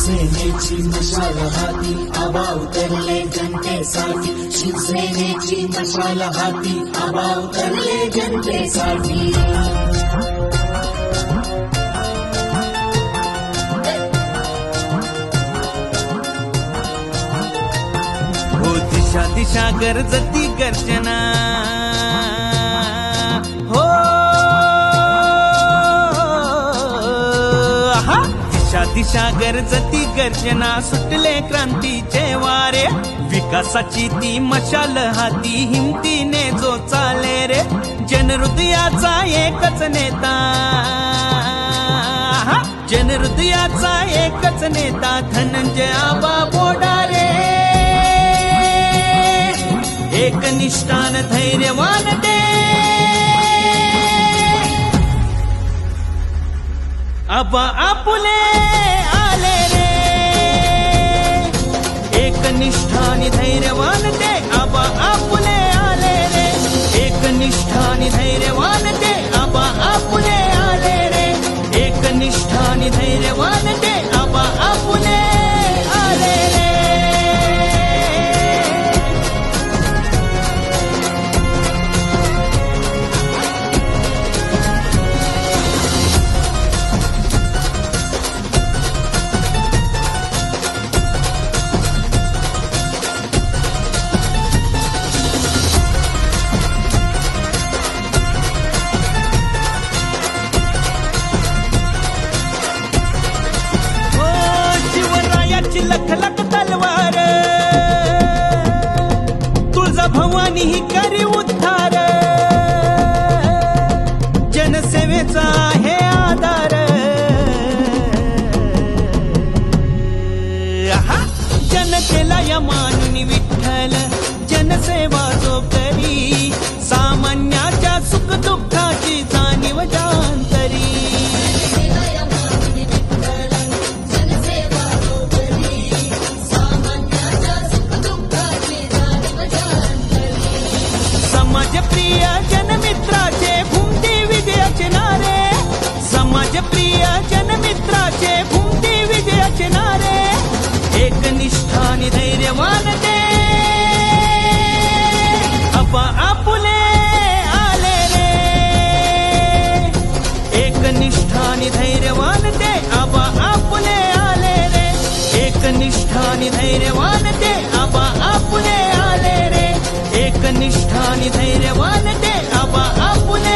शिवसेनेची मशाल हाती आबा उतरले जनतेसाठी शिवसेनेची मशाल हाती आबा उतरले जनतेसाठी हो दिशा दिशा गरजती गर्जना हो आहा दिशा दिशा गरजती गर्जना सुटले क्रांतीचे वारे विकासाची ती मशाल हाती हिमतीने जो चाले रे जनहृदयाचा एकच नेता जनहृदयाचा एकच नेता धनंजय आबा बोडारे एकनिष्ठान धैर्यवान ते आबा आपुले आले रे एकनिष्ठानी धैर्यवान ते आबा आपुले आले रे एकनिष्ठानी धैर्यवान ते आबा आपुले आले रे एकनिष्ठानी धैर्यवान ते आबा आपुले आले रे लख लख तलवार तुळजा भवानी ही करी उद्धार जनसेवेचा आहे आधार जनतेला या मानुनी विठ्ठल जनसेवा जो करी सामान्याच्या सुख दुःखाची जाणीव जाणतरी समाजप्रिय जनमित्राचे भूमती विजयाचे नारे समाजप्रिय जनमित्राचे भूमती विजयाचे नारे एकनिष्ठानी धैर्यवान ते आबा आपुले आले रे एकनिष्ठानी धैर्यवान ते आबा आपुले आले रे एकनिष्ठानी धैर्यवान ते आबा आपुले आले रे एकनिष्ठानी धैर्यवान ते आबा आपुले